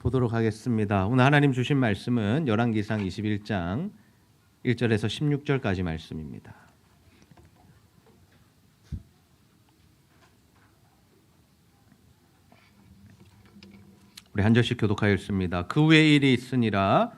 보도록 하겠습니다. 오늘 하나님 주신 말씀은 열왕기상 21장 1절에서 16절까지 말씀입니다. 우리 한 절씩 교독하였습니다. 그 후에 일이 있으니라.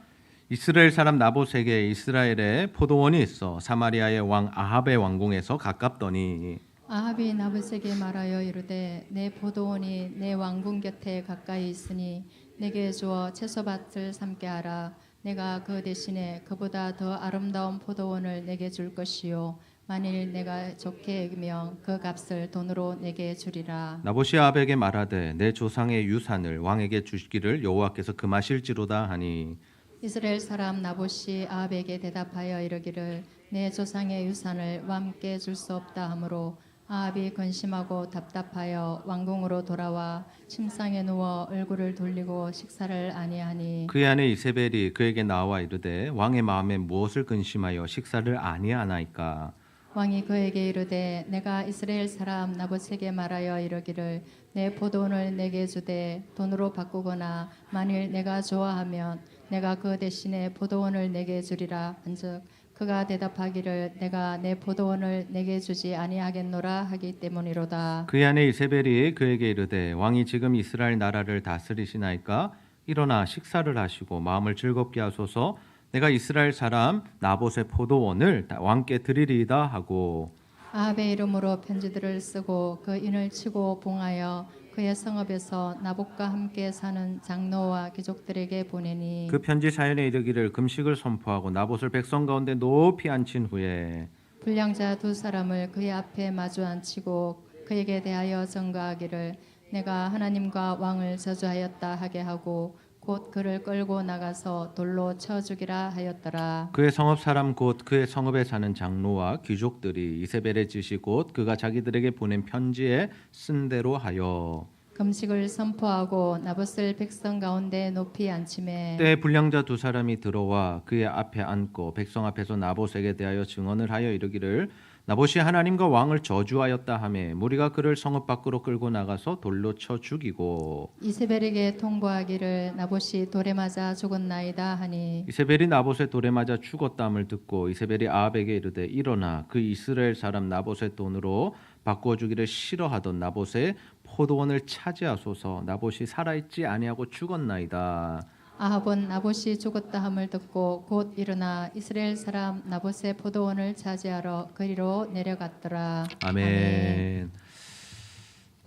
이스라엘 사람 나봇에게 이스라엘에 포도원이 있어 사마리아의 왕 아합의 왕궁에서 가깝더니 아합이 나봇에게 말하여 이르되 내 포도원이 내 왕궁 곁에 가까이 있으니 내게 주어 채소밭을 삼게 하라. 내가 그 대신에 그보다 더 아름다운 포도원을 내게 줄 것이요 만일 내가 좋게 여기면 그 값을 돈으로 내게 주리라. 나봇이 아합에게 말하되 내 조상의 유산을 왕에게 주시기를 여호와께서 금하실지로다 하니 이스라엘 사람 나봇이 아합에게 대답하여 이르기를 내 조상의 유산을 왕께 줄 수 없다 하므로 아합이 근심하고 답답하여 왕궁으로 돌아와 침상에 누워 얼굴을 돌리고 식사를 아니하니 그의 아내 이세벨이 그에게 나와 이르되 왕의 마음에 무엇을 근심하여 식사를 아니하나이까. 왕이 그에게 이르되 내가 이스라엘 사람 나봇에게 말하여 이르기를 내 포도원을 내게 주되 돈으로 바꾸거나 만일 내가 좋아하면 내가 그 대신에 포도원을 내게 주리라 한즉 그가 대답하기를 내가 내 포도원을 내게 주지 아니하겠노라 하기 때문이로다. 그의 아내 이세벨이 그에게 이르되 왕이 지금 이스라엘 나라를 다스리시나이까. 일어나 식사를 하시고 마음을 즐겁게 하소서. 내가 이스라엘 사람 나봇의 포도원을 왕께 드리리이다 하고 아합의 이름으로 편지들을 쓰고 그 인을 치고 봉하여 그의 성읍에서 나봇과 함께 사는 장로와 귀족들에게 보내니 그 편지 사연에 이르기를 금식을 선포하고 나봇을 백성 가운데 높이 앉힌 후에 불량자 두 사람을 그의 앞에 마주 앉히고 그에게 대하여 전가하기를 내가 하나님과 왕을 저주하였다 하게 하고 곧 그를 끌고 나가서 돌로 쳐 죽이라 하였더라. 그의 성읍 사람 곧 그의 성읍에 사는 장로와 귀족들이 이세벨의 지시 곧 그가 자기들에게 보낸 편지에 쓴 대로 하여 금식을 선포하고 나봇을 백성 가운데 높이 앉히매 때에 불량자 두 사람이 들어와 그의 앞에 앉고 백성 앞에서 나봇에게 대하여 증언을 하여 이르기를 나봇이 하나님과 왕을 저주하였다 하매 무리가 그를 성읍 밖으로 끌고 나가서 돌로 쳐 죽이고 이세벨에게 통보하기를 나봇이 돌에 맞아 죽었나이다 하니 이세벨이 나봇의 돌에 맞아 죽었다함을 듣고 이세벨이 아합에게 이르되 일어나 그 이스라엘 사람 나봇의 돈으로 바꾸어 주기를 싫어하던 나봇의 포도원을 차지하소서. 나봇이 살아있지 아니하고 죽었나이다. 아합은 나봇이 죽었다 함을 듣고 곧 일어나 이스라엘 사람 나봇의 포도원을 차지하러 그리로 내려갔더라. 아멘.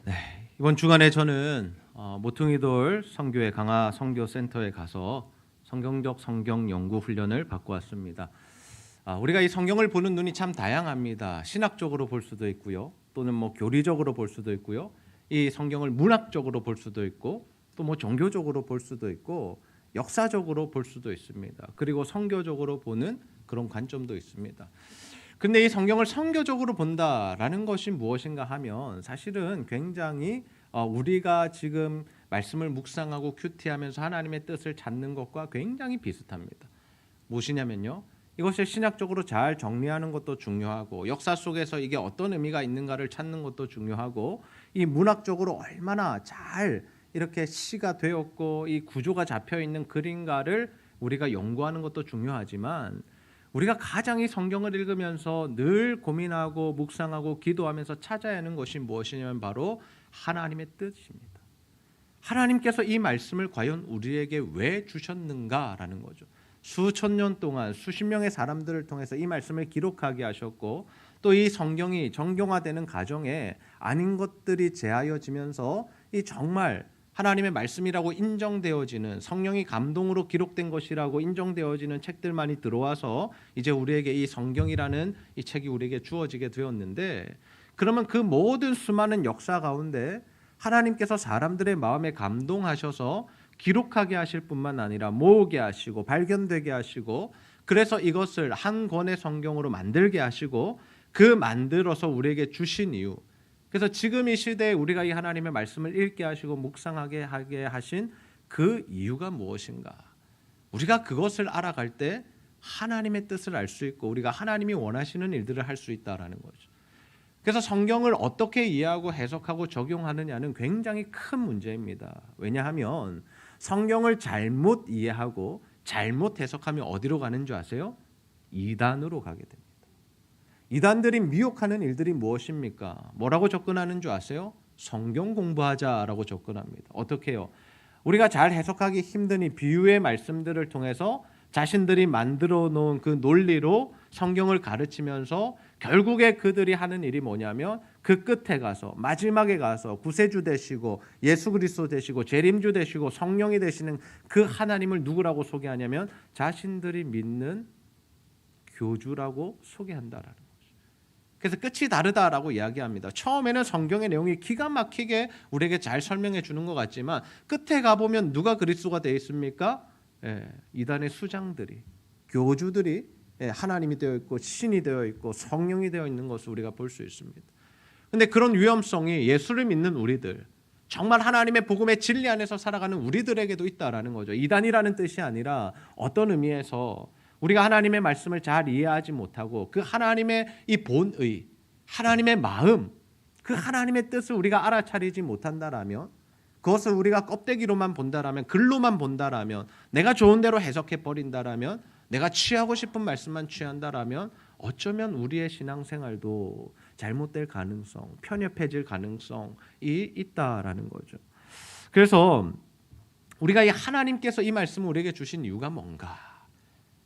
네, 이번 주간에 저는 모퉁이돌 성교회 강화 성교센터에 가서 성경적 성경 연구 훈련을 받고 왔습니다. 우리가 이 성경을 보는 눈이 참 다양합니다. 신학적으로 볼 수도 있고요, 또는 교리적으로 볼 수도 있고요, 이 성경을 문학적으로 볼 수도 있고, 또 종교적으로 볼 수도 있고, 역사적으로 볼 수도 있습니다. 그리고 성교적으로 보는 그런 관점도 있습니다. 근데 이 성경을 성교적으로 본다라는 것이 무엇인가 하면 사실은 굉장히 우리가 지금 말씀을 묵상하고 큐티하면서 하나님의 뜻을 찾는 것과 굉장히 비슷합니다. 무엇이냐면요, 이것을 신학적으로 잘 정리하는 것도 중요하고 역사 속에서 이게 어떤 의미가 있는가를 찾는 것도 중요하고 이 문학적으로 얼마나 잘 이렇게 시가 되었고 이 구조가 잡혀 있는 글인가를 우리가 연구하는 것도 중요하지만 우리가 가장 이 성경을 읽으면서 늘 고민하고 묵상하고 기도하면서 찾아야 하는 것이 무엇이냐면 바로 하나님의 뜻입니다. 하나님께서 이 말씀을 과연 우리에게 왜 주셨는가라는 거죠. 수천 년 동안 수십 명의 사람들을 통해서 이 말씀을 기록하게 하셨고 또 이 성경이 정경화되는 과정에 아닌 것들이 제하여지면서 이 정말 하나님의 말씀이라고 인정되어지는 성령이 감동으로 기록된 것이라고 인정되어지는 책들만이 들어와서 이제 우리에게 이 성경이라는 이 책이 우리에게 주어지게 되었는데, 그러면 그 모든 수많은 역사 가운데 하나님께서 사람들의 마음에 감동하셔서 기록하게 하실 뿐만 아니라 모으게 하시고 발견되게 하시고 그래서 이것을 한 권의 성경으로 만들게 하시고 그 만들어서 우리에게 주신 이유, 그래서 지금 이 시대에 우리가 이 하나님의 말씀을 읽게 하시고 묵상하게 하게 하신 그 이유가 무엇인가, 우리가 그것을 알아갈 때 하나님의 뜻을 알 수 있고 우리가 하나님이 원하시는 일들을 할 수 있다라는 거죠. 그래서 성경을 어떻게 이해하고 해석하고 적용하느냐는 굉장히 큰 문제입니다. 왜냐하면 성경을 잘못 이해하고 잘못 해석하면 어디로 가는 줄 아세요? 이단으로 가게 됩니다. 이단들이 미혹하는 일들이 무엇입니까? 뭐라고 접근하는 줄 아세요? 성경 공부하자라고 접근합니다. 어떻게 해요? 우리가 잘 해석하기 힘든 이 비유의 말씀들을 통해서 자신들이 만들어 놓은 그 논리로 성경을 가르치면서 결국에 그들이 하는 일이 뭐냐면 그 끝에 가서 마지막에 가서 구세주 되시고 예수 그리스도 되시고 재림주 되시고 성령이 되시는 그 하나님을 누구라고 소개하냐면 자신들이 믿는 교주라고 소개한다라는 거죠. 그래서 끝이 다르다라고 이야기합니다. 처음에는 성경의 내용이 기가 막히게 우리에게 잘 설명해 주는 것 같지만 끝에 가보면 누가 그리스도가 되어 있습니까? 이단의 수장들이, 교주들이 하나님이 되어 있고 신이 되어 있고 성령이 되어 있는 것을 우리가 볼 수 있습니다. 그런데 그런 위험성이 예수를 믿는 우리들, 정말 하나님의 복음의 진리 안에서 살아가는 우리들에게도 있다라는 거죠. 이단이라는 뜻이 아니라 어떤 의미에서 우리가 하나님의 말씀을 잘 이해하지 못하고 그 하나님의 이 본의, 하나님의 마음, 그 하나님의 뜻을 우리가 알아차리지 못한다라면, 그것을 우리가 껍데기로만 본다라면, 글로만 본다라면, 내가 좋은 대로 해석해 버린다라면, 내가 취하고 싶은 말씀만 취한다라면 어쩌면 우리의 신앙생활도 잘못될 가능성, 편협해질 가능성이 있다라는 거죠. 그래서 우리가 이 하나님께서 이 말씀을 우리에게 주신 이유가 뭔가?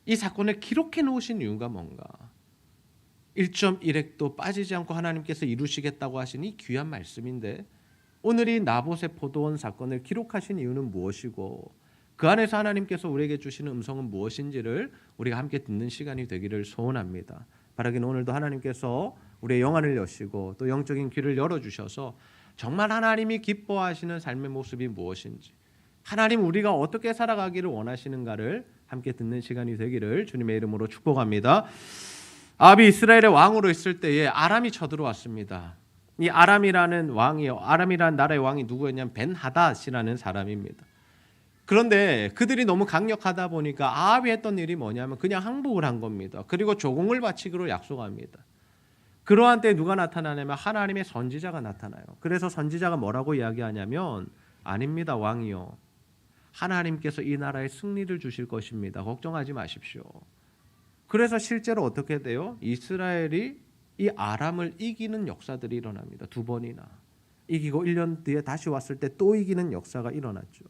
이 사건을 기록해 놓으신 이유가 뭔가? 1.1핵도 빠지지 않고 하나님께서 이루시겠다고 하신 이 귀한 말씀인데 오늘 이 나봇의 포도원 사건을 기록하신 이유는 무엇이고 그 안에서 하나님께서 우리에게 주시는 음성은 무엇인지를 우리가 함께 듣는 시간이 되기를 소원합니다. 바라기는 오늘도 하나님께서 우리의 영안을 여시고 또 영적인 귀를 열어주셔서 정말 하나님이 기뻐하시는 삶의 모습이 무엇인지, 하나님 우리가 어떻게 살아가기를 원하시는가를 함께 듣는 시간이 되기를 주님의 이름으로 축복합니다. 아합이 이스라엘의 왕으로 있을 때에 아람이 쳐들어왔습니다. 이 아람이라는 왕이요, 아람이라는 나라의 왕이 누구였냐면 벤하닷이라는 사람입니다. 그런데 그들이 너무 강력하다 보니까 아합이 했던 일이 뭐냐면 그냥 항복을 한 겁니다. 그리고 조공을 바치기로 약속합니다. 그러한 때 누가 나타나냐면 하나님의 선지자가 나타나요. 그래서 선지자가 뭐라고 이야기하냐면 아닙니다 왕이요, 하나님께서 이 나라에 승리를 주실 것입니다. 걱정하지 마십시오. 그래서 실제로 어떻게 돼요? 이스라엘이 이 아람을 이기는 역사들이 일어납니다. 2번이나 이기고 1년 뒤에 다시 왔을 때 또 이기는 역사가 일어났죠.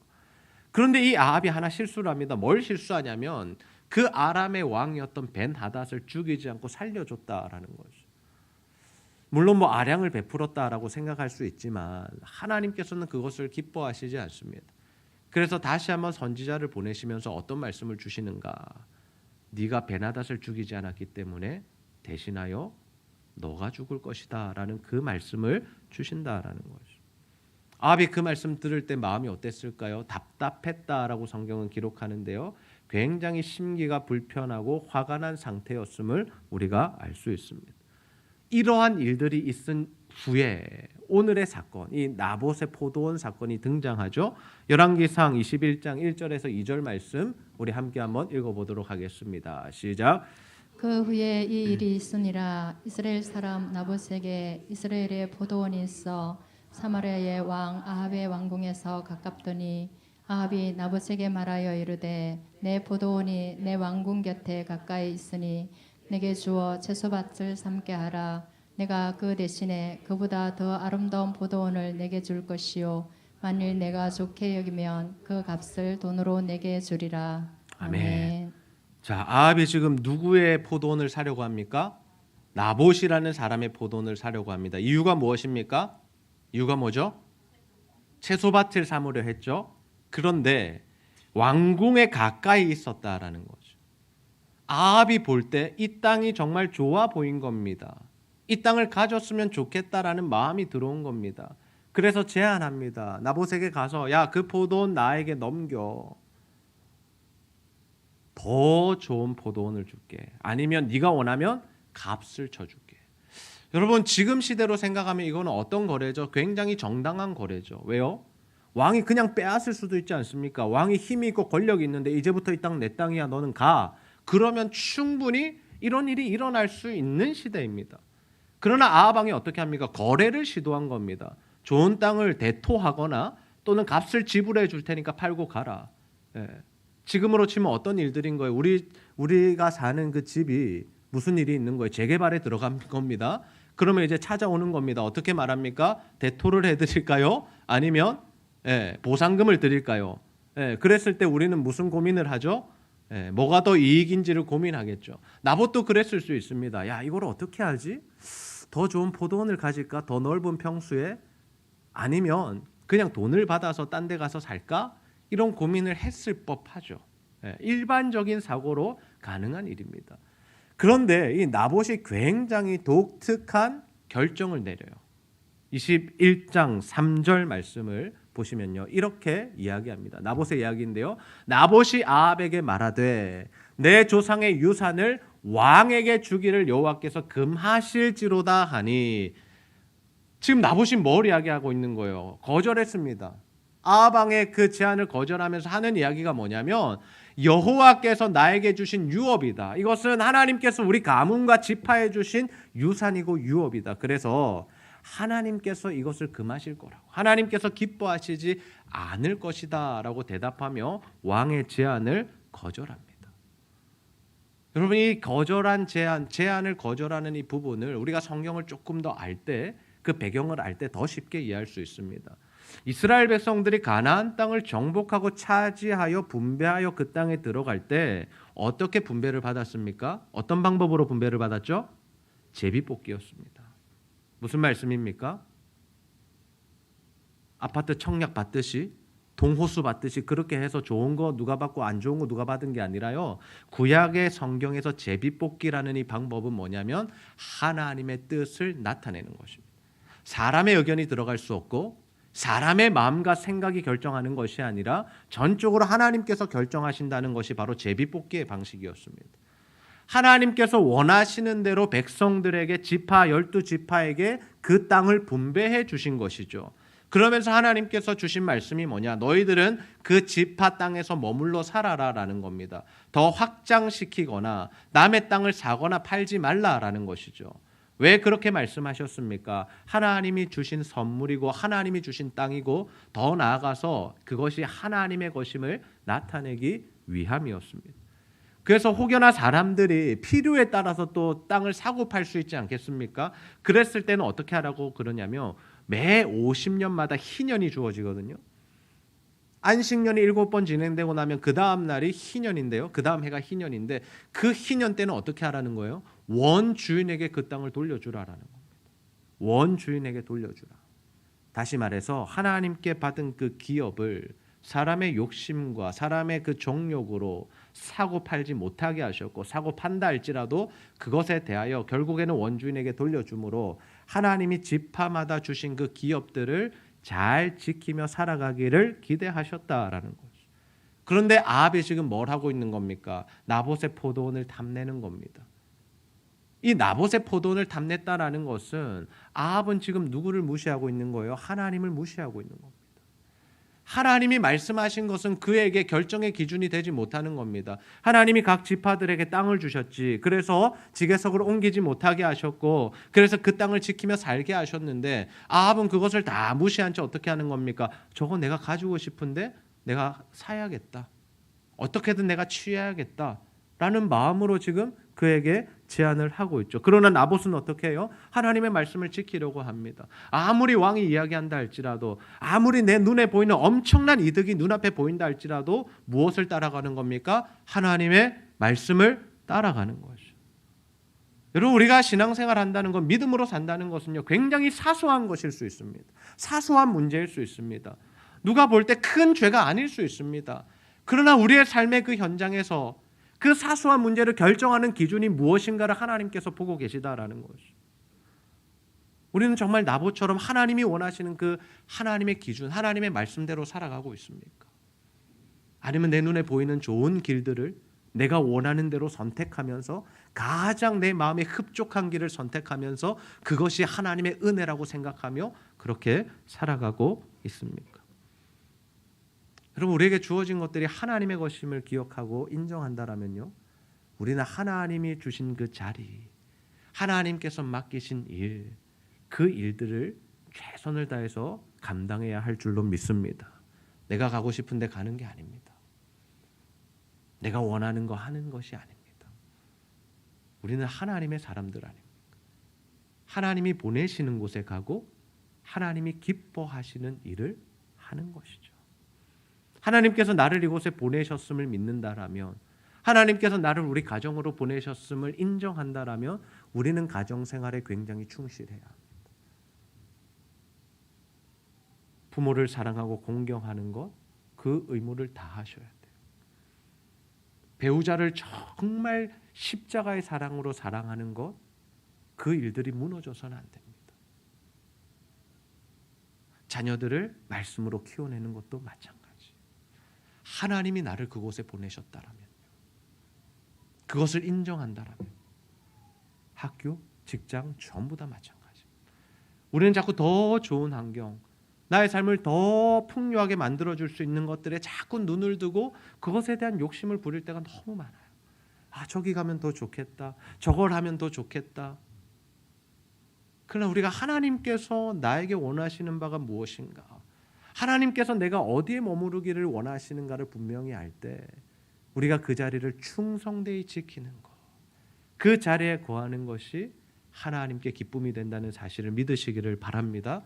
그런데 이 아합이 하나 실수를 합니다. 뭘 실수하냐면 그 아람의 왕이었던 벤하닷을 죽이지 않고 살려줬다라는 거죠. 물론 뭐 아량을 베풀었다라고 생각할 수 있지만 하나님께서는 그것을 기뻐하시지 않습니다. 그래서 다시 한번 선지자를 보내시면서 어떤 말씀을 주시는가? 네가 벤하닷을 죽이지 않았기 때문에 대신하여 너가 죽을 것이다 라는 그 말씀을 주신다라는 거죠. 아합이 그 말씀 들을 때 마음이 어땠을까요? 답답했다라고 성경은 기록하는데요, 굉장히 심기가 불편하고 화가 난 상태였음을 우리가 알 수 있습니다. 이러한 일들이 있은 후에 오늘의 사건, 이 나봇의 포도원 사건이 등장하죠. 열왕기상 21장 1절에서 2절 말씀 우리 함께 한번 읽어보도록 하겠습니다. 시작. 그 후에 이 일이 있으니라. 이스라엘 사람 나봇에게 이스라엘의 포도원이 있어 사마리아의 왕 아합의 왕궁에서 가깝더니 아합이 나봇에게 말하여 이르되 내 포도원이 내 왕궁 곁에 가까이 있으니 내게 주어 채소밭을 삼게 하라. 내가 그 대신에 그보다 더 아름다운 포도원을 내게 줄 것이요 만일 내가 좋게 여기면 그 값을 돈으로 내게 주리라. 아멘. 자, 아합이 지금 누구의 포도원을 사려고 합니까? 나봇이라는 사람의 포도원을 사려고 합니다. 이유가 무엇입니까? 이유가 뭐죠? 채소밭을 삼으려 했죠. 그런데 왕궁에 가까이 있었다라는 거죠. 아합이 볼 때 이 땅이 정말 좋아 보인 겁니다. 이 땅을 가졌으면 좋겠다라는 마음이 들어온 겁니다. 그래서 제안합니다. 나봇에게 가서 야, 그 포도원 나에게 넘겨. 더 좋은 포도원을 줄게. 아니면 네가 원하면 값을 쳐줄게. 여러분 지금 시대로 생각하면 이거는 어떤 거래죠? 굉장히 정당한 거래죠. 왜요? 왕이 그냥 빼앗을 수도 있지 않습니까? 왕이 힘이 있고 권력이 있는데 이제부터 이 땅 내 땅이야 너는 가. 그러면 충분히 이런 일이 일어날 수 있는 시대입니다. 그러나 아합 왕이 어떻게 합니까? 거래를 시도한 겁니다. 좋은 땅을 대토하거나 또는 값을 지불해 줄 테니까 팔고 가라. 예. 지금으로 치면 어떤 일들인 거예요? 우리가 사는 그 집이 무슨 일이 있는 거예요? 재개발에 들어간 겁니다. 그러면 이제 찾아오는 겁니다. 어떻게 말합니까? 대토를 해드릴까요? 아니면 보상금을 드릴까요? 그랬을 때 우리는 무슨 고민을 하죠? 뭐가 더 이익인지를 고민하겠죠. 나봇도 그랬을 수 있습니다. 야, 이걸 어떻게 하지? 더 좋은 포도원을 가질까? 더 넓은 평수에? 아니면 그냥 돈을 받아서 딴 데 가서 살까? 이런 고민을 했을 법하죠. 일반적인 사고로 가능한 일입니다. 그런데 이 나봇이 굉장히 독특한 결정을 내려요. 21장 3절 말씀을 보시면요, 이렇게 이야기합니다. 나봇의 이야기인데요. 나봇이 아합에게 말하되 내 조상의 유산을 왕에게 주기를 여호와께서 금하실지로다 하니, 지금 나봇이 뭘 이야기하고 있는 거예요? 거절했습니다. 아합 왕의 그 제안을 거절하면서 하는 이야기가 뭐냐면, 여호와께서 나에게 주신 유업이다. 이것은 하나님께서 우리 가문과 지파에 주신 유산이고 유업이다. 그래서 하나님께서 이것을 금하실 거라고, 하나님께서 기뻐하시지 않을 것이다 라고 대답하며 왕의 제안을 거절합니다. 여러분, 이 거절한 제안을 거절하는 이 부분을 우리가 성경을 조금 더 알 때, 그 배경을 알 때 더 쉽게 이해할 수 있습니다. 이스라엘 백성들이 가나안 땅을 정복하고 차지하여 분배하여 그 땅에 들어갈 때 어떻게 분배를 받았습니까? 어떤 방법으로 분배를 받았죠? 제비뽑기였습니다. 무슨 말씀입니까? 아파트 청약 받듯이, 동호수 받듯이 그렇게 해서 좋은 거 누가 받고 안 좋은 거 누가 받은 게 아니라요, 구약의 성경에서 제비뽑기라는 이 방법은 뭐냐면 하나님의 뜻을 나타내는 것입니다. 사람의 의견이 들어갈 수 없고 사람의 마음과 생각이 결정하는 것이 아니라 전적으로 하나님께서 결정하신다는 것이 바로 제비뽑기의 방식이었습니다. 하나님께서 원하시는 대로 백성들에게, 지파 12지파에게 그 땅을 분배해 주신 것이죠. 그러면서 하나님께서 주신 말씀이 뭐냐? 너희들은 그 지파 땅에서 머물러 살아라라는 겁니다. 더 확장시키거나 남의 땅을 사거나 팔지 말라라는 것이죠. 왜 그렇게 말씀하셨습니까? 하나님이 주신 선물이고 하나님이 주신 땅이고, 더 나아가서 그것이 하나님의 것임을 나타내기 위함이었습니다. 그래서 혹여나 사람들이 필요에 따라서 또 땅을 사고 팔 수 있지 않겠습니까? 그랬을 때는 어떻게 하라고 그러냐면 매 50년마다 희년이 주어지거든요. 안식년이 7번 진행되고 나면 그 다음 날이 희년인데요. 그 다음 해가 희년인데, 그 희년 때는 어떻게 하라는 거예요? 원주인에게 그 땅을 돌려주라라는 겁니다. 원주인에게 돌려주라. 다시 말해서 하나님께 받은 그 기업을 사람의 욕심과 사람의 그 정욕으로 사고 팔지 못하게 하셨고, 사고 판다 할지라도 그것에 대하여 결국에는 원주인에게 돌려주므로 하나님이 지파마다 주신 그 기업들을 잘 지키며 살아가기를 기대하셨다라는 거죠. 그런데 아합이 지금 뭘 하고 있는 겁니까? 나봇의 포도원을 탐내는 겁니다. 이 나봇의 포도원을 탐냈다라는 것은 아합은 지금 누구를 무시하고 있는 거예요? 하나님을 무시하고 있는 겁니다. 하나님이 말씀하신 것은 그에게 결정의 기준이 되지 못하는 겁니다. 하나님이 각 지파들에게 땅을 주셨지, 그래서 지게석을 옮기지 못하게 하셨고, 그래서 그 땅을 지키며 살게 하셨는데, 아합은 그것을 다 무시한 채 어떻게 하는 겁니까? 저거 내가 가지고 싶은데 내가 사야겠다, 어떻게든 내가 취해야겠다 라는 마음으로 지금 그에게 제안을 하고 있죠. 그러나 나봇은 어떻게 해요? 하나님의 말씀을 지키려고 합니다. 아무리 왕이 이야기한다 할지라도, 아무리 내 눈에 보이는 엄청난 이득이 눈앞에 보인다 할지라도 무엇을 따라가는 겁니까? 하나님의 말씀을 따라가는 것이죠. 여러분, 우리가 신앙생활 한다는 건, 믿음으로 산다는 것은요, 굉장히 사소한 것일 수 있습니다. 사소한 문제일 수 있습니다. 누가 볼 때 큰 죄가 아닐 수 있습니다. 그러나 우리의 삶의 그 현장에서 그 사소한 문제를 결정하는 기준이 무엇인가를 하나님께서 보고 계시다라는 것이죠. 우리는 정말 나봇처럼 하나님이 원하시는 그 하나님의 기준, 하나님의 말씀대로 살아가고 있습니까? 아니면 내 눈에 보이는 좋은 길들을 내가 원하는 대로 선택하면서 가장 내 마음에 흡족한 길을 선택하면서 그것이 하나님의 은혜라고 생각하며 그렇게 살아가고 있습니까? 여러분, 우리에게 주어진 것들이 하나님의 것임을 기억하고 인정한다라면요, 우리는 하나님이 주신 그 자리, 하나님께서 맡기신 일, 그 일들을 최선을 다해서 감당해야 할 줄로 믿습니다. 내가 가고 싶은데 가는 게 아닙니다. 내가 원하는 거 하는 것이 아닙니다. 우리는 하나님의 사람들 아닙니까? 하나님이 보내시는 곳에 가고 하나님이 기뻐하시는 일을 하는 것이죠. 하나님께서 나를 이곳에 보내셨음을 믿는다라면, 하나님께서 나를 우리 가정으로 보내셨음을 인정한다라면 우리는 가정생활에 굉장히 충실해야 합니다. 부모를 사랑하고 공경하는 것, 그 의무를 다하셔야 돼요. 배우자를 정말 십자가의 사랑으로 사랑하는 것, 그 일들이 무너져서는 안 됩니다. 자녀들을 말씀으로 키워내는 것도 마찬가지. 하나님이 나를 그곳에 보내셨다라면, 그것을 인정한다라면 학교, 직장 전부 다 마찬가지입니다. 우리는 자꾸 더 좋은 환경, 나의 삶을 더 풍요하게 만들어줄 수 있는 것들에 자꾸 눈을 두고 그것에 대한 욕심을 부릴 때가 너무 많아요. 저기 가면 더 좋겠다, 저걸 하면 더 좋겠다. 그러나 우리가 하나님께서 나에게 원하시는 바가 무엇인가, 하나님께서 내가 어디에 머무르기를 원하시는가를 분명히 알 때 우리가 그 자리를 충성되이 지키는 것, 그 자리에 거하는 것이 하나님께 기쁨이 된다는 사실을 믿으시기를 바랍니다.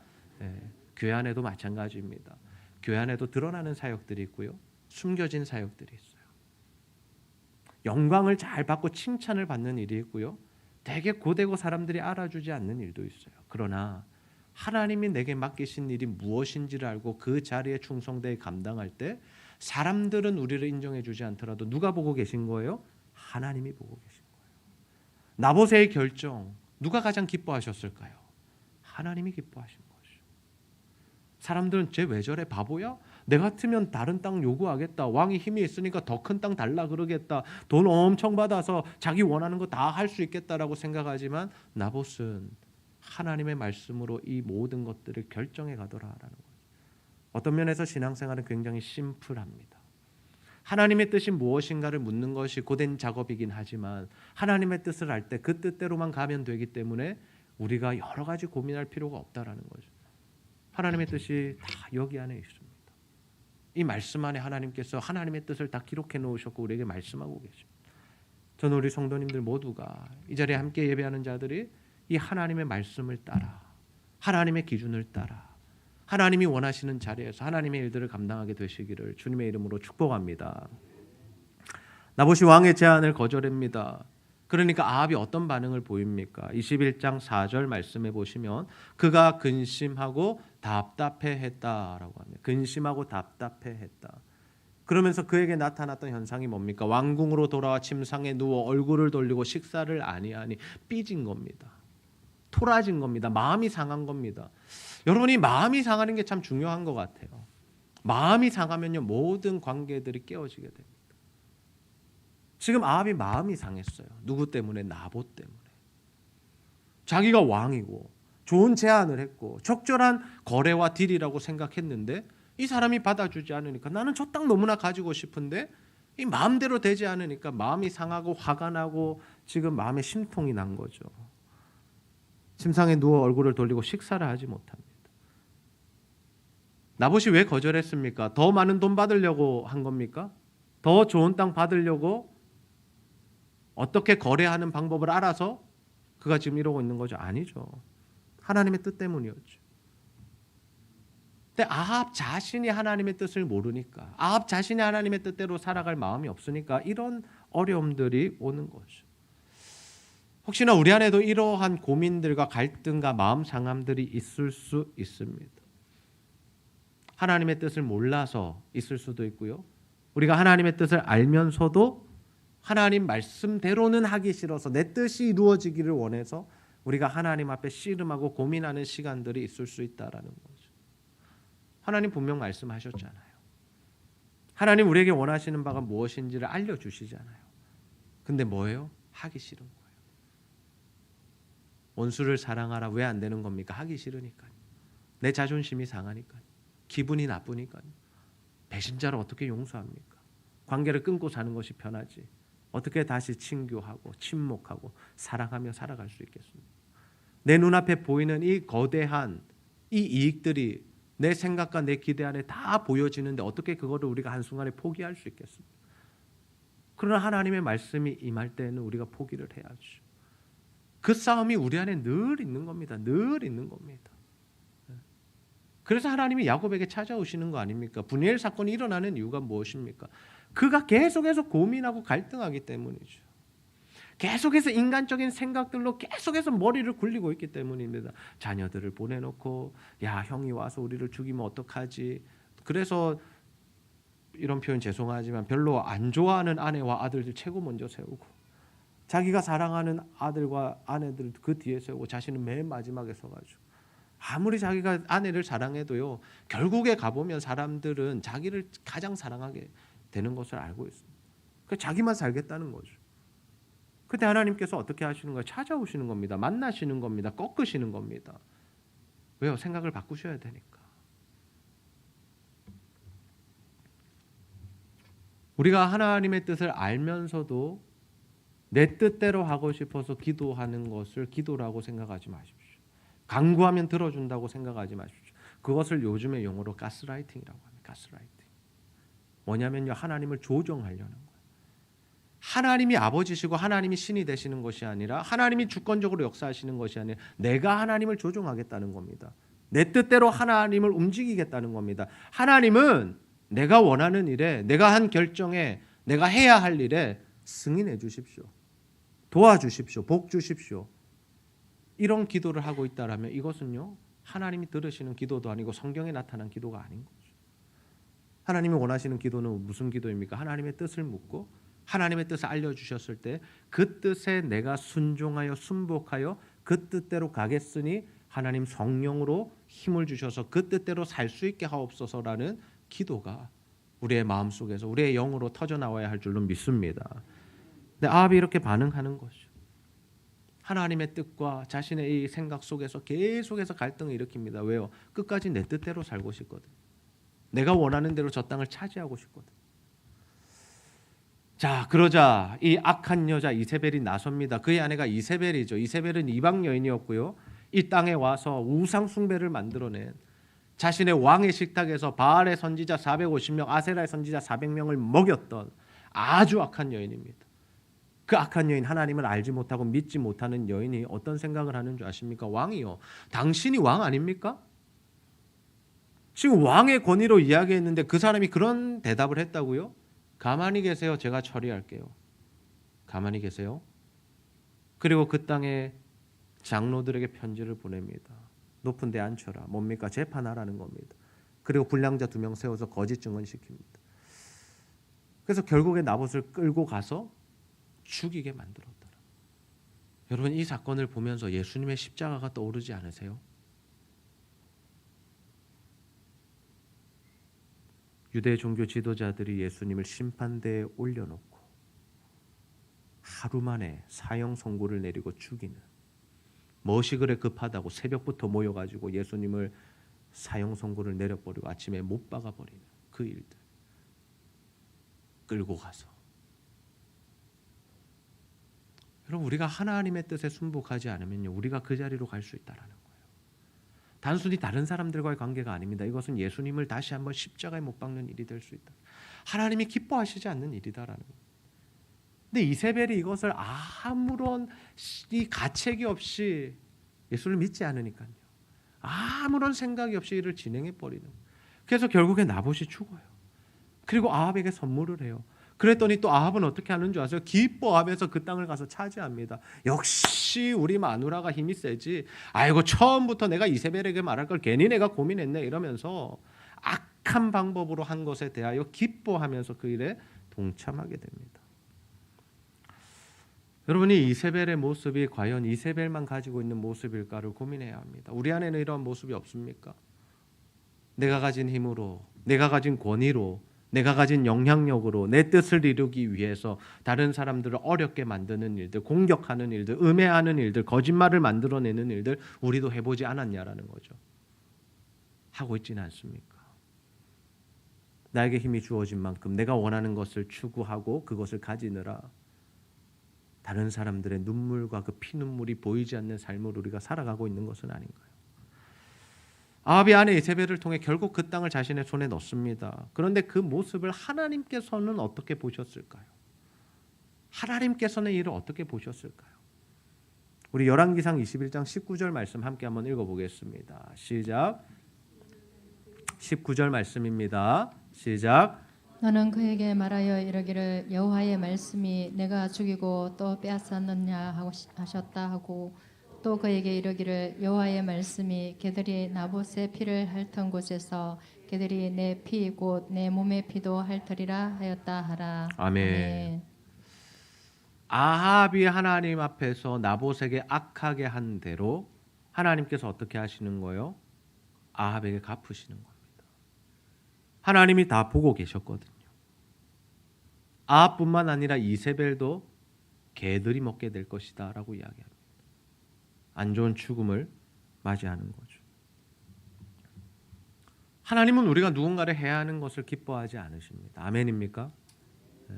교회 안에도 마찬가지입니다. 교회 안에도 드러나는 사역들이 있고요, 숨겨진 사역들이 있어요. 영광을 잘 받고 칭찬을 받는 일이 있고요, 되게 고되고 사람들이 알아주지 않는 일도 있어요. 그러나 하나님이 내게 맡기신 일이 무엇인지를 알고 그 자리에 충성되이 감당할 때 사람들은 우리를 인정해 주지 않더라도 누가 보고 계신 거예요? 하나님이 보고 계신 거예요. 나봇의 결정, 누가 가장 기뻐하셨을까요? 하나님이 기뻐하신 거죠. 사람들은 쟤 왜 저래, 바보야? 내 같으면 다른 땅 요구하겠다, 왕이 힘이 있으니까 더 큰 땅 달라 그러겠다, 돈 엄청 받아서 자기 원하는 거 다 할 수 있겠다라고 생각하지만 나봇은 하나님의 말씀으로 이 모든 것들을 결정해 가더라라는 거죠. 어떤 면에서 신앙생활은 굉장히 심플합니다. 하나님의 뜻이 무엇인가를 묻는 것이 고된 작업이긴 하지만 하나님의 뜻을 알 때 그 뜻대로만 가면 되기 때문에 우리가 여러 가지 고민할 필요가 없다라는 거죠. 하나님의 뜻이 다 여기 안에 있습니다. 이 말씀 안에 하나님께서 하나님의 뜻을 다 기록해 놓으셨고 우리에게 말씀하고 계십니다. 저는 우리 성도님들 모두가 이 자리에 함께 예배하는 자들이 이 하나님의 말씀을 따라, 하나님의 기준을 따라 하나님이 원하시는 자리에서 하나님의 일들을 감당하게 되시기를 주님의 이름으로 축복합니다. 나봇이 왕의 제안을 거절합니다. 그러니까 아합이 어떤 반응을 보입니까? 21장 4절 말씀해 보시면 그가 근심하고 답답해했다라고 합니다. 근심하고 답답해했다. 그러면서 그에게 나타났던 현상이 뭡니까? 왕궁으로 돌아와 침상에 누워 얼굴을 돌리고 식사를 아니하니 삐진 겁니다. 토라진 겁니다. 마음이 상한 겁니다. 여러분이 마음이 상하는 게 참 중요한 것 같아요. 마음이 상하면요 모든 관계들이 깨어지게 됩니다. 지금 아합이 마음이 상했어요. 누구 때문에? 나봇 때문에. 자기가 왕이고 좋은 제안을 했고 적절한 거래와 딜이라고 생각했는데 이 사람이 받아주지 않으니까 나는 저 땅 너무나 가지고 싶은데 이 마음대로 되지 않으니까 마음이 상하고 화가 나고 지금 마음에 심통이 난 거죠. 침상에 누워 얼굴을 돌리고 식사를 하지 못합니다. 나봇이 왜 거절했습니까? 더 많은 돈 받으려고 한 겁니까? 더 좋은 땅 받으려고 어떻게 거래하는 방법을 알아서 그가 지금 이러고 있는 거죠? 아니죠. 하나님의 뜻 때문이었죠. 근데 아합 자신이 하나님의 뜻을 모르니까, 아합 자신이 하나님의 뜻대로 살아갈 마음이 없으니까 이런 어려움들이 오는 거죠. 혹시나 우리 안에도 이러한 고민들과 갈등과 마음 상함들이 있을 수 있습니다. 하나님의 뜻을 몰라서 있을 수도 있고요. 우리가 하나님의 뜻을 알면서도 하나님 말씀대로는 하기 싫어서 내 뜻이 이루어지기를 원해서 우리가 하나님 앞에 씨름하고 고민하는 시간들이 있을 수 있다라는 거죠. 하나님 분명 말씀하셨잖아요. 하나님 우리에게 원하시는 바가 무엇인지를 알려주시잖아요. 근데 뭐예요? 하기 싫은 거예요. 원수를 사랑하라 왜 안 되는 겁니까? 하기 싫으니까요. 내 자존심이 상하니까요. 기분이 나쁘니까요. 배신자를 어떻게 용서합니까? 관계를 끊고 사는 것이 편하지. 어떻게 다시 친교하고 침묵하고 사랑하며 살아갈 수 있겠습니까? 내 눈앞에 보이는 이 거대한 이 이익들이 내 생각과 내 기대 안에 다 보여지는데 어떻게 그거를 우리가 한순간에 포기할 수 있겠습니까? 그러나 하나님의 말씀이 임할 때는 우리가 포기를 해야죠. 그 싸움이 우리 안에 늘 있는 겁니다. 늘 있는 겁니다. 그래서 하나님이 야곱에게 찾아오시는 거 아닙니까? 분이엘 사건이 일어나는 이유가 무엇입니까? 그가 계속해서 고민하고 갈등하기 때문이죠. 계속해서 인간적인 생각들로 계속해서 머리를 굴리고 있기 때문입니다. 자녀들을 보내놓고 야 형이 와서 우리를 죽이면 어떡하지? 그래서 이런 표현 죄송하지만 별로 안 좋아하는 아내와 아들들 최고 먼저 세우고 자기가 사랑하는 아들과 아내들 그 뒤에 세우고 자신은 맨 마지막에 서가지고 아무리 자기가 아내를 사랑해도요 결국에 가보면 사람들은 자기를 가장 사랑하게 되는 것을 알고 있습니다. 그 자기만 살겠다는 거죠. 그때 하나님께서 어떻게 하시는 거예요? 찾아오시는 겁니다. 만나시는 겁니다. 꺾으시는 겁니다. 왜요? 생각을 바꾸셔야 되니까. 우리가 하나님의 뜻을 알면서도 내 뜻대로 하고 싶어서 기도하는 것을 기도라고 생각하지 마십시오. 간구하면 들어준다고 생각하지 마십시오. 그것을 요즘의 용어로 가스라이팅이라고 합니다. 가스라이팅. 뭐냐면요. 하나님을 조정하려는 거예요. 하나님이 아버지시고 하나님이 신이 되시는 것이 아니라 하나님이 주권적으로 역사하시는 것이 아니라 내가 하나님을 조종하겠다는 겁니다. 내 뜻대로 하나님을 움직이겠다는 겁니다. 하나님은 내가 원하는 일에 내가 한 결정에 내가 해야 할 일에 승인해 주십시오. 도와주십시오. 복 주십시오. 이런 기도를 하고 있다라면 이것은요. 하나님이 들으시는 기도도 아니고 성경에 나타난 기도가 아닌 거죠. 하나님이 원하시는 기도는 무슨 기도입니까? 하나님의 뜻을 묻고 하나님의 뜻을 알려주셨을 때 그 뜻에 내가 순종하여 순복하여 그 뜻대로 가겠으니 하나님 성령으로 힘을 주셔서 그 뜻대로 살 수 있게 하옵소서라는 기도가 우리의 마음속에서 우리의 영으로 터져나와야 할 줄로 믿습니다. 근데 아합이 이렇게 반응하는 거죠. 하나님의 뜻과 자신의 이 생각 속에서 계속해서 갈등을 일으킵니다. 왜요? 끝까지 내 뜻대로 살고 싶거든. 내가 원하는 대로 저 땅을 차지하고 싶거든. 자, 그러자 이 악한 여자 이세벨이 나섭니다. 그의 아내가 이세벨이죠. 이세벨은 이방 여인이었고요. 이 땅에 와서 우상 숭배를 만들어낸 자신의 왕의 식탁에서 바알의 선지자 450명, 아세라의 선지자 400명을 먹였던 아주 악한 여인입니다. 그 악한 여인, 하나님을 알지 못하고 믿지 못하는 여인이 어떤 생각을 하는 줄 아십니까? 왕이요. 당신이 왕 아닙니까? 지금 왕의 권위로 이야기했는데 그 사람이 그런 대답을 했다고요? 가만히 계세요. 제가 처리할게요. 가만히 계세요. 그리고 그 땅에 장로들에게 편지를 보냅니다. 높은 데 앉혀라. 뭡니까? 재판하라는 겁니다. 그리고 불량자 2명 세워서 거짓 증언시킵니다. 그래서 결국에 나봇을 끌고 가서 죽이게 만들었더라. 여러분 이 사건을 보면서 예수님의 십자가가 떠오르지 않으세요? 유대 종교 지도자들이 예수님을 심판대에 올려놓고 하루 만에 사형 선고를 내리고 죽이는, 무엇이 그래 급하다고 새벽부터 모여가지고 예수님을 사형 선고를 내려버리고 아침에 못 박아버리는 그 일들 끌고 가서, 여러분 우리가 하나님의 뜻에 순복하지 않으면요 우리가 그 자리로 갈 수 있다라는 거예요. 단순히 다른 사람들과의 관계가 아닙니다. 이것은 예수님을 다시 한번 십자가에 못 박는 일이 될 수 있다. 하나님이 기뻐하시지 않는 일이다라는 거예요. 근데 이세벨이 이것을 아무런 이 가책이 없이, 예수를 믿지 않으니까요, 아무런 생각이 없이 일을 진행해 버리는. 그래서 결국에 나봇이 죽어요. 그리고 아합에게 선물을 해요. 그랬더니 또 아합은 어떻게 하는 줄 아세요? 기뻐하면서 그 땅을 가서 차지합니다. 역시 우리 마누라가 힘이 세지. 아이고 처음부터 내가 이세벨에게 말할 걸 괜히 내가 고민했네 이러면서 악한 방법으로 한 것에 대하여 기뻐하면서 그 일에 동참하게 됩니다. 여러분이 이세벨의 모습이 과연 이세벨만 가지고 있는 모습일까를 고민해야 합니다. 우리 안에는 이런 모습이 없습니까? 내가 가진 힘으로, 내가 가진 권위로, 내가 가진 영향력으로 내 뜻을 이루기 위해서 다른 사람들을 어렵게 만드는 일들, 공격하는 일들, 음해하는 일들, 거짓말을 만들어내는 일들 우리도 해보지 않았냐라는 거죠. 하고 있지는 않습니까? 나에게 힘이 주어진 만큼 내가 원하는 것을 추구하고 그것을 가지느라 다른 사람들의 눈물과 그 피눈물이 보이지 않는 삶을 우리가 살아가고 있는 것은 아닌가요? 아합이 아내 이세벨을 통해 결국 그 땅을 자신의 손에 넣습니다. 그런데 그 모습을 하나님께서는 어떻게 보셨을까요? 하나님께서는 이를 어떻게 보셨을까요? 우리 열왕기상 21장 19절 말씀 함께 한번 읽어보겠습니다. 시작. 19절 말씀입니다. 시작. 너는 그에게 말하여 이르기를 여호와의 말씀이 내가 죽이고 또 빼앗았느냐 하셨다 하고 또 그에게 이르기를 여호와의 말씀이 그들이 나봇의 피를 핥은 곳에서 그들이 내 피 곧 내 몸의 피도 핥으리라 하였다 하라. 아멘. 아합이 하나님 앞에서 나봇에게 악하게 한 대로 하나님께서 어떻게 하시는 거예요? 아합에게 갚으시는 겁니다. 하나님이 다 보고 계셨거든요. 아합뿐만 아니라 이세벨도 개들이 먹게 될 것이다 라고 이야기합니다. 안 좋은 죽음을 맞이하는 거죠. 하나님은 우리가 누군가를 해야 하는 것을 기뻐하지 않으십니다. 아멘입니까? 네.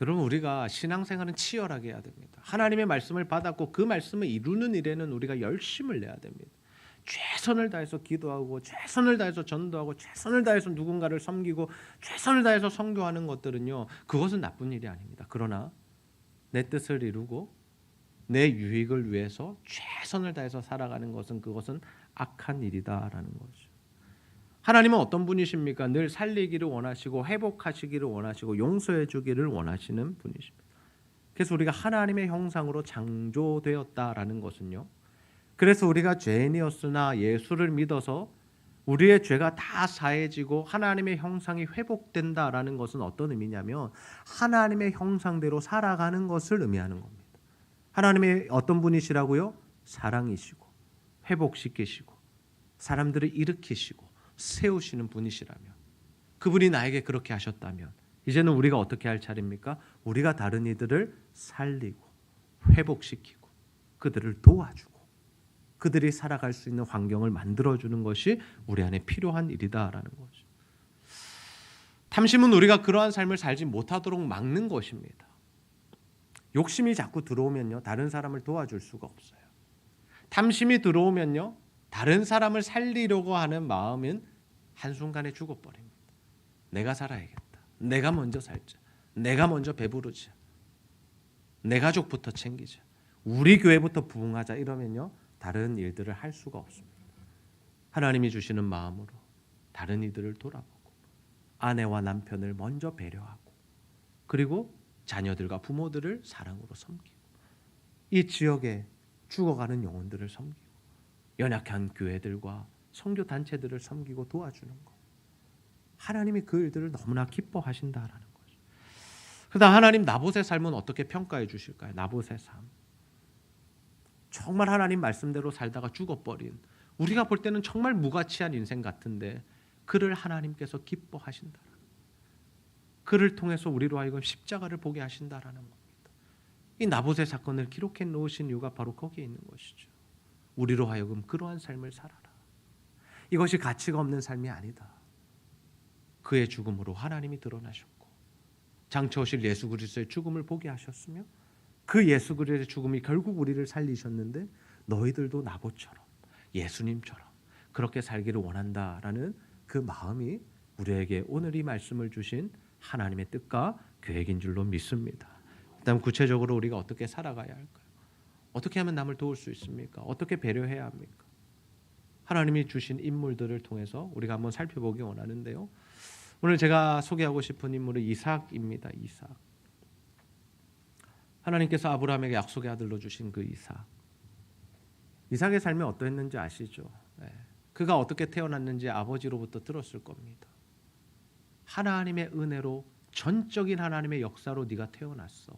여러분, 우리가 신앙생활은 치열하게 해야 됩니다. 하나님의 말씀을 받았고 그 말씀을 이루는 일에는 우리가 열심을 내야 됩니다. 최선을 다해서 기도하고 최선을 다해서 전도하고 최선을 다해서 누군가를 섬기고 최선을 다해서 선교하는 것들은요, 그것은 나쁜 일이 아닙니다. 그러나 내 뜻을 이루고 내 유익을 위해서 최선을 다해서 살아가는 것은 그것은 악한 일이다라는 거죠. 하나님은 어떤 분이십니까? 늘 살리기를 원하시고 회복하시기를 원하시고 용서해 주기를 원하시는 분이십니다. 그래서 우리가 하나님의 형상으로 창조되었다라는 것은요, 그래서 우리가 죄인이었으나 예수를 믿어서 우리의 죄가 다 사해지고 하나님의 형상이 회복된다라는 것은 어떤 의미냐면 하나님의 형상대로 살아가는 것을 의미하는 겁니다. 하나님의 어떤 분이시라고요? 사랑이시고 회복시키시고 사람들을 일으키시고 세우시는 분이시라면, 그분이 나에게 그렇게 하셨다면 이제는 우리가 어떻게 할 차례입니까? 우리가 다른 이들을 살리고 회복시키고 그들을 도와주고 그들이 살아갈 수 있는 환경을 만들어주는 것이 우리 안에 필요한 일이다라는 거죠. 탐심은 우리가 그러한 삶을 살지 못하도록 막는 것입니다. 욕심이 자꾸 들어오면요, 다른 사람을 도와줄 수가 없어요. 탐심이 들어오면요, 다른 사람을 살리려고 하는 마음은 한순간에 죽어버립니다. 내가 살아야겠다. 내가 먼저 살자. 내가 먼저 배부르자. 내 가족부터 챙기자. 우리 교회부터 부흥하자. 이러면요, 다른 일들을 할 수가 없습니다. 하나님이 주시는 마음으로 다른 이들을 돌아보고 아내와 남편을 먼저 배려하고 그리고 자녀들과 부모들을 사랑으로 섬기고 이 지역에 죽어가는 영혼들을 섬기고 연약한 교회들과 선교 단체들을 섬기고 도와주는 것, 하나님이 그 일들을 너무나 기뻐하신다라는 거죠. 그다음 하나님 나봇의 삶은 어떻게 평가해 주실까요? 나봇의 삶, 정말 하나님 말씀대로 살다가 죽어버린, 우리가 볼 때는 정말 무가치한 인생 같은데 그를 하나님께서 기뻐하신다라는, 그를 통해서 우리로 하여금 십자가를 보게 하신다라는 겁니다. 이 나봇의 사건을 기록해 놓으신 이유가 바로 거기에 있는 것이죠. 우리로 하여금 그러한 삶을 살아라. 이것이 가치가 없는 삶이 아니다. 그의 죽음으로 하나님이 드러나셨고 장차 오실 예수 그리스도의 죽음을 보게 하셨으며 그 예수 그리스도의 죽음이 결국 우리를 살리셨는데 너희들도 나봇처럼 예수님처럼 그렇게 살기를 원한다라는 그 마음이 우리에게 오늘 이 말씀을 주신 하나님의 뜻과 계획인 줄로 믿습니다. 그다음 구체적으로 우리가 어떻게 살아가야 할까요? 어떻게 하면 남을 도울 수 있습니까? 어떻게 배려해야 합니까? 하나님이 주신 인물들을 통해서 우리가 한번 살펴보기 원하는데요. 오늘 제가 소개하고 싶은 인물은 이삭입니다. 이삭. 하나님께서 아브라함에게 약속의 아들로 주신 그 이삭. 이삭의 삶이 어떠했는지 아시죠? 네. 그가 어떻게 태어났는지 아버지로부터 들었을 겁니다. 하나님의 은혜로 전적인 하나님의 역사로 네가 태어났어.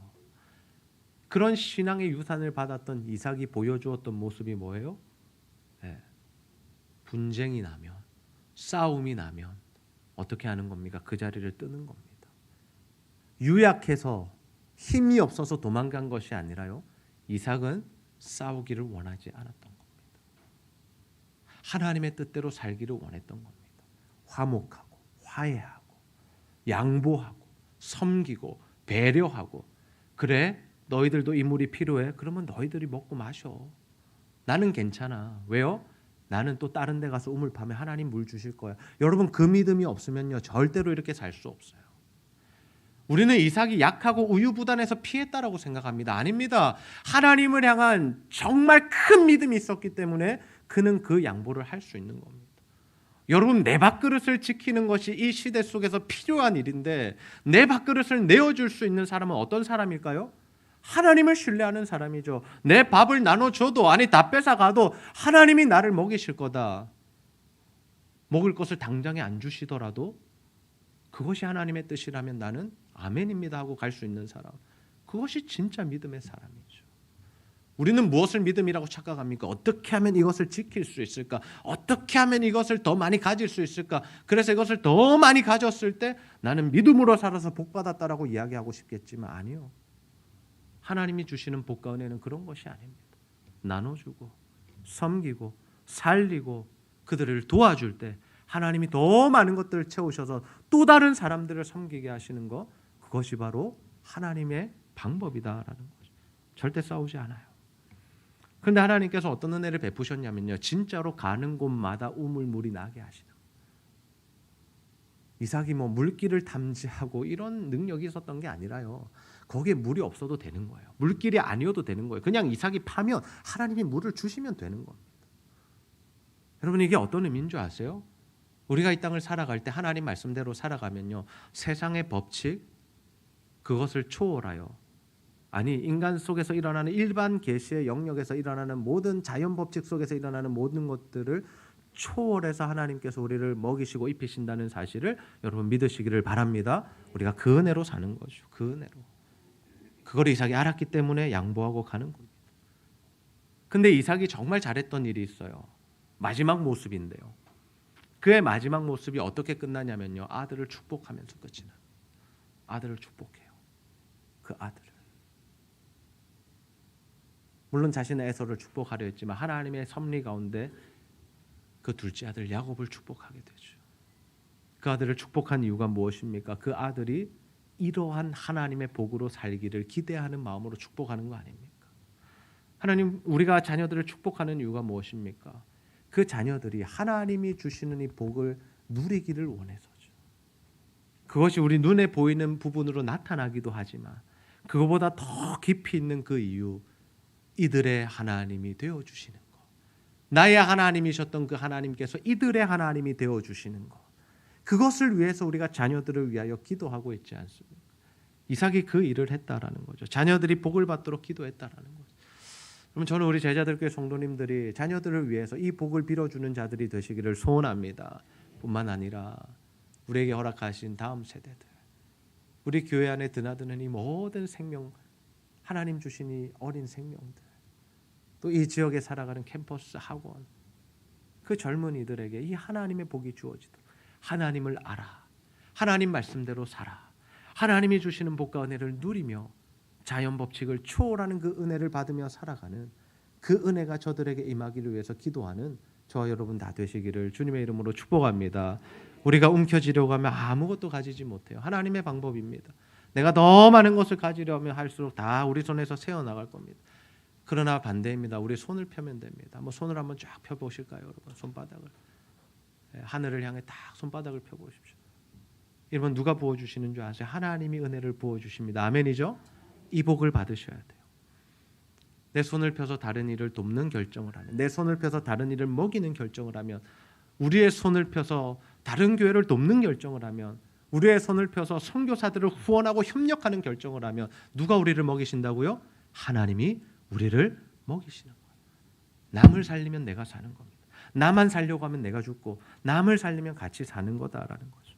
그런 신앙의 유산을 받았던 이삭이 보여주었던 모습이 뭐예요? 네. 분쟁이 나면, 싸움이 나면 어떻게 하는 겁니까? 그 자리를 뜨는 겁니다. 유약해서 힘이 없어서 도망간 것이 아니라요, 이삭은 싸우기를 원하지 않았던 겁니다. 하나님의 뜻대로 살기를 원했던 겁니다. 화목하고 화해하고 양보하고 섬기고 배려하고, 그래 너희들도 인물이 필요해? 그러면 너희들이 먹고 마셔. 나는 괜찮아. 왜요? 나는 또 다른 데 가서 우물 파면 하나님 물 주실 거야. 여러분 그 믿음이 없으면요 절대로 이렇게 살 수 없어요. 우리는 이삭이 약하고 우유부단해서 피했다라고 생각합니다. 아닙니다. 하나님을 향한 정말 큰 믿음이 있었기 때문에 그는 그 양보를 할 수 있는 겁니다. 여러분 내 밥그릇을 지키는 것이 이 시대 속에서 필요한 일인데 내 밥그릇을 내어줄 수 있는 사람은 어떤 사람일까요? 하나님을 신뢰하는 사람이죠. 내 밥을 나눠줘도 아니 다 뺏어가도 하나님이 나를 먹이실 거다. 먹을 것을 당장에 안 주시더라도 그것이 하나님의 뜻이라면 나는 아멘입니다 하고 갈 수 있는 사람. 그것이 진짜 믿음의 사람이죠. 우리는 무엇을 믿음이라고 착각합니까? 어떻게 하면 이것을 지킬 수 있을까? 어떻게 하면 이것을 더 많이 가질 수 있을까? 그래서 이것을 더 많이 가졌을 때 나는 믿음으로 살아서 복받았다라고 이야기하고 싶겠지만 아니요. 하나님이 주시는 복과 은혜는 그런 것이 아닙니다. 나눠주고 섬기고 살리고 그들을 도와줄 때 하나님이 더 많은 것들을 채우셔서 또 다른 사람들을 섬기게 하시는 것, 그것이 바로 하나님의 방법이다라는 거죠. 절대 싸우지 않아요. 그런데 하나님께서 어떤 은혜를 베푸셨냐면요, 진짜로 가는 곳마다 우물물이 나게 하시는 거예요. 이삭이 뭐 물길을 탐지하고 이런 능력이 있었던 게 아니라요, 거기에 물이 없어도 되는 거예요. 물길이 아니어도 되는 거예요. 그냥 이삭이 파면 하나님이 물을 주시면 되는 겁니다. 여러분 이게 어떤 의미인 줄 아세요? 우리가 이 땅을 살아갈 때 하나님 말씀대로 살아가면요, 세상의 법칙 그것을 초월하여, 아니 인간 속에서 일어나는 일반 계시의 영역에서 일어나는 모든 자연 법칙 속에서 일어나는 모든 것들을 초월해서 하나님께서 우리를 먹이시고 입히신다는 사실을 여러분 믿으시기를 바랍니다. 우리가 그 은혜로 사는 거죠. 그 은혜로. 그걸 이삭이 알았기 때문에 양보하고 가는 겁니다. 근데 이삭이 정말 잘했던 일이 있어요. 마지막 모습인데요. 그의 마지막 모습이 어떻게 끝나냐면요, 아들을 축복하면서 끝이 나요. 아들을 축복해요. 그 아들을. 물론 자신의 에서를 축복하려 했지만 하나님의 섭리 가운데 그 둘째 아들 야곱을 축복하게 되죠. 그 아들을 축복한 이유가 무엇입니까? 그 아들이 이러한 하나님의 복으로 살기를 기대하는 마음으로 축복하는 거 아닙니까? 하나님, 우리가 자녀들을 축복하는 이유가 무엇입니까? 그 자녀들이 하나님이 주시는 이 복을 누리기를 원해서죠. 그것이 우리 눈에 보이는 부분으로 나타나기도 하지만 그거보다 더 깊이 있는 그 이유, 이들의 하나님이 되어주시는 것, 나의 하나님이셨던 그 하나님께서 이들의 하나님이 되어주시는 것, 그것을 위해서 우리가 자녀들을 위하여 기도하고 있지 않습니까? 이삭이 그 일을 했다라는 거죠. 자녀들이 복을 받도록 기도했다라는 거죠. 그럼 저는 우리 제자들교회 성도님들이 자녀들을 위해서 이 복을 빌어주는 자들이 되시기를 소원합니다. 뿐만 아니라 우리에게 허락하신 다음 세대들, 우리 교회 안에 드나드는 이 모든 생명, 하나님 주신 이 어린 생명들, 또 이 지역에 살아가는 캠퍼스 학원, 그 젊은이들에게 이 하나님의 복이 주어지도록 하나님을 알아, 하나님 말씀대로 살아, 하나님이 주시는 복과 은혜를 누리며 자연 법칙을 초월하는 그 은혜를 받으며 살아가는 그 은혜가 저들에게 임하기를 위해서 기도하는 저와 여러분 다 되시기를 주님의 이름으로 축복합니다. 우리가 움켜쥐려고 하면 아무것도 가지지 못해요. 하나님의 방법입니다. 내가 더 많은 것을 가지려면 할수록 다 우리 손에서 새어나갈 겁니다. 그러나 반대입니다. 우리 손을 펴면 됩니다. 한번 손을 한번 쫙 펴보실까요, 여러분? 손바닥을, 하늘을 향해 딱 손바닥을 펴보십시오. 여러분 누가 부어주시는 줄 아세요? 하나님이 은혜를 부어주십니다. 아멘이죠? 이 복을 받으셔야 돼요. 내 손을 펴서 다른 일을 돕는 결정을 하면, 내 손을 펴서 다른 일을 먹이는 결정을 하면, 우리의 손을 펴서 다른 교회를 돕는 결정을 하면, 우리의 손을 펴서 선교사들을 후원하고 협력하는 결정을 하면 누가 우리를 먹이신다고요? 하나님이 우리를 먹이시는 거예요. 남을 살리면 내가 사는 겁니다. 나만 살려고 하면 내가 죽고, 남을 살리면 같이 사는 거다라는 거죠.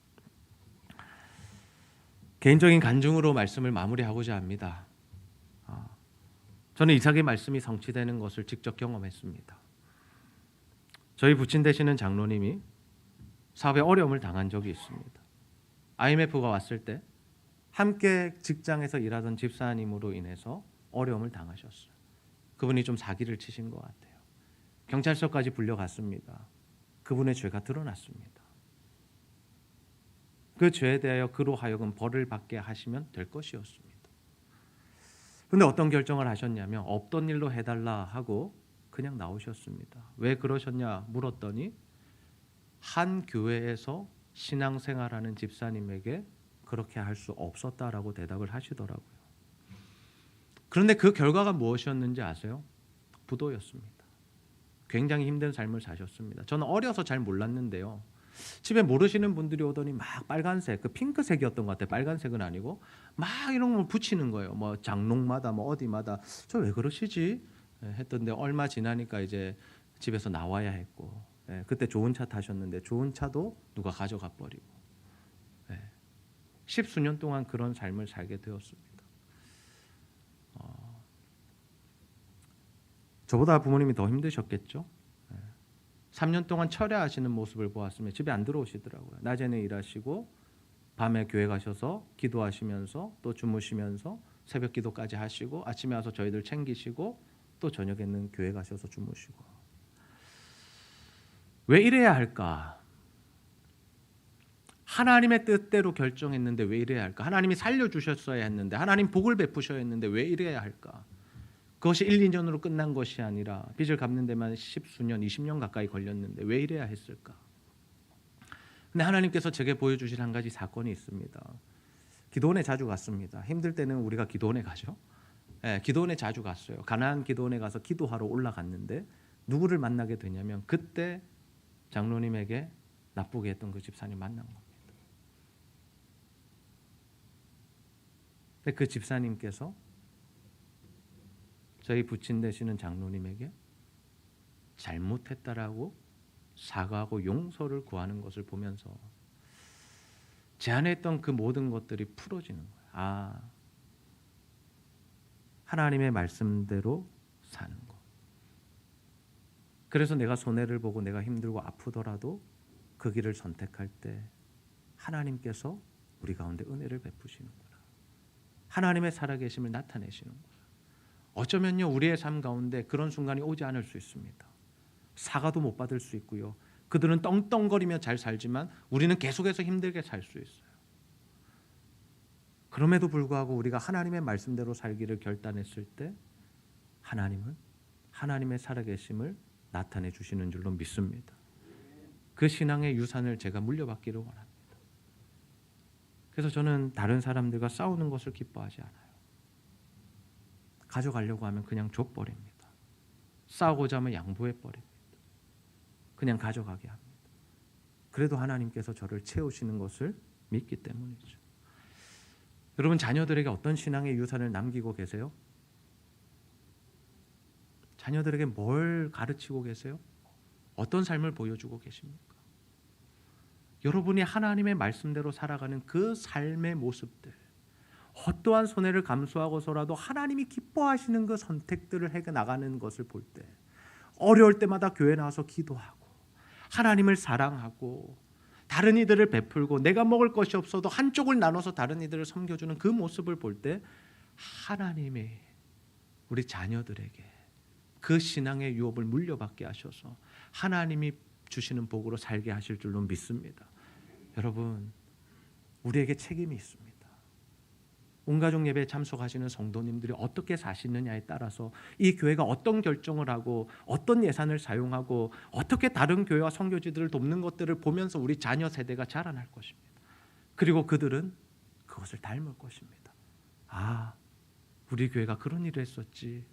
개인적인 간증으로 말씀을 마무리하고자 합니다. 저는 이삭의 말씀이 성취되는 것을 직접 경험했습니다. 저희 부친 되시는 장로님이 사업에 어려움을 당한 적이 있습니다. IMF가 왔을 때 함께 직장에서 일하던 집사님으로 인해서 어려움을 당하셨어요. 그분이 좀 사기를 치신 것 같아요. 경찰서까지 불려갔습니다. 그분의 죄가 드러났습니다. 그 죄에 대하여 그로 하여금 벌을 받게 하시면 될 것이었습니다. 그런데 어떤 결정을 하셨냐면 없던 일로 해달라 하고 그냥 나오셨습니다. 왜 그러셨냐 물었더니 한 교회에서 신앙생활하는 집사님에게 그렇게 할 수 없었다라고 대답을 하시더라고요. 그런데 그 결과가 무엇이었는지 아세요? 부도였습니다. 굉장히 힘든 삶을 사셨습니다. 저는 어려서 잘 몰랐는데요. 집에 모르시는 분들이 오더니 막 빨간색, 그 핑크색이었던 것 같아요. 빨간색은 아니고 막 이런 걸 붙이는 거예요. 뭐 장롱마다 뭐 어디마다 저 왜 그러시지? 했던데 얼마 지나니까 이제 집에서 나와야 했고, 그때 좋은 차 타셨는데 좋은 차도 누가 가져가 버리고, 십수년 동안 그런 삶을 살게 되었습니다. 저보다 부모님이 더 힘드셨겠죠. 3년 동안 철야하시는 모습을 보았으면 집에 안 들어오시더라고요. 낮에는 일하시고 밤에 교회 가셔서 기도하시면서 또 주무시면서 새벽 기도까지 하시고 아침에 와서 저희들 챙기시고 또 저녁에는 교회 가셔서 주무시고. 왜 이래야 할까? 하나님의 뜻대로 결정했는데 왜 이래야 할까? 하나님이 살려주셨어야 했는데, 하나님 복을 베푸셔야 했는데 왜 이래야 할까? 그것이 1, 2년으로 끝난 것이 아니라 빚을 갚는 데만 십수년, 20년 가까이 걸렸는데 왜 이래야 했을까? 근데 하나님께서 제게 보여주신 한 가지 사건이 있습니다. 기도원에 자주 갔습니다. 힘들 때는 우리가 기도원에 가죠. 기도원에 자주 갔어요. 가나안 기도원에 가서 기도하러 올라갔는데 누구를 만나게 되냐면 그때 장로님에게 나쁘게 했던 그 집사님 만난 겁니다. 근데 그 집사님께서 저희 부친 되시는 장로님에게 잘못했다라고 사과하고 용서를 구하는 것을 보면서 제 안에 있던 그 모든 것들이 풀어지는 거예요. 하나님의 말씀대로 사는 것. 그래서 내가 손해를 보고 내가 힘들고 아프더라도 그 길을 선택할 때 하나님께서 우리 가운데 은혜를 베푸시는구나. 하나님의 살아계심을 나타내시는구나. 어쩌면요 우리의 삶 가운데 그런 순간이 오지 않을 수 있습니다. 사과도 못 받을 수 있고요. 그들은 떵떵거리며 잘 살지만 우리는 계속해서 힘들게 살 수 있어요. 그럼에도 불구하고 우리가 하나님의 말씀대로 살기를 결단했을 때 하나님은 하나님의 살아계심을 나타내 주시는 줄로 믿습니다. 그 신앙의 유산을 제가 물려받기를 원합니다. 그래서 저는 다른 사람들과 싸우는 것을 기뻐하지 않아요. 가져가려고 하면 그냥 줘버립니다. 싸우고자 하면 양보해버립니다. 그냥 가져가게 합니다. 그래도 하나님께서 저를 채우시는 것을 믿기 때문이죠. 여러분 자녀들에게 어떤 신앙의 유산을 남기고 계세요? 자녀들에게 뭘 가르치고 계세요? 어떤 삶을 보여주고 계십니까? 여러분이 하나님의 말씀대로 살아가는 그 삶의 모습들, 어떠한 손해를 감수하고서라도 하나님이 기뻐하시는 그 선택들을 해 나가는 것을 볼 때 어려울 때마다 교회 나와서 기도하고 하나님을 사랑하고 다른 이들을 베풀고 내가 먹을 것이 없어도 한쪽을 나눠서 다른 이들을 섬겨주는 그 모습을 볼 때 하나님이 우리 자녀들에게 그 신앙의 유업을 물려받게 하셔서 하나님이 주시는 복으로 살게 하실 줄로 믿습니다. 여러분 우리에게 책임이 있습니다. 온가족 예배에 참석하시는 성도님들이 어떻게 사시느냐에 따라서 이 교회가 어떤 결정을 하고 어떤 예산을 사용하고 어떻게 다른 교회와 선교지들을 돕는 것들을 보면서 우리 자녀 세대가 자라날 것입니다. 그리고 그들은 그것을 닮을 것입니다. 우리 교회가 그런 일을 했었지.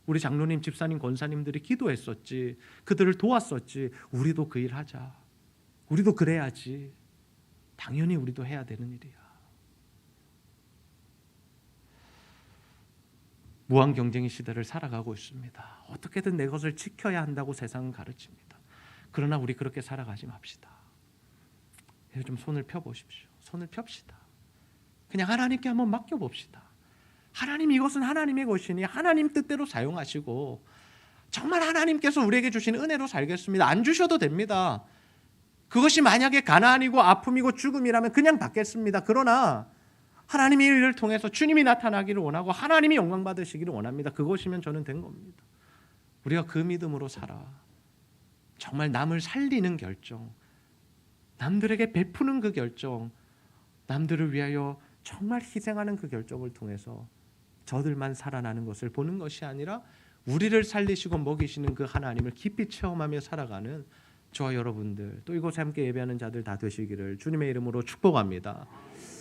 우리 장로님, 집사님, 권사님들이 기도했었지. 그들을 도왔었지. 우리도 그 일 하자. 우리도 그래야지. 당연히 우리도 해야 되는 일이야. 무한 경쟁의 시대를 살아가고 있습니다. 어떻게든 내 것을 지켜야 한다고 세상은 가르칩니다. 그러나 우리 그렇게 살아가지 맙시다. 좀 손을 펴보십시오. 손을 펴시다. 그냥 하나님께 한번 맡겨봅시다. 하나님 이것은 하나님의 것이니 하나님 뜻대로 사용하시고 정말 하나님께서 우리에게 주신 은혜로 살겠습니다. 안 주셔도 됩니다. 그것이 만약에 가난이고 아픔이고 죽음이라면 그냥 받겠습니다. 그러나 하나님의 일을 통해서 주님이 나타나기를 원하고 하나님이 영광 받으시기를 원합니다. 그것이면 저는 된 겁니다. 우리가 그 믿음으로 살아 정말 남을 살리는 결정, 남들에게 베푸는 그 결정, 남들을 위하여 정말 희생하는 그 결정을 통해서 저들만 살아나는 것을 보는 것이 아니라 우리를 살리시고 먹이시는 그 하나님을 깊이 체험하며 살아가는 저와 여러분들 또 이곳에 함께 예배하는 자들 다 되시기를 주님의 이름으로 축복합니다.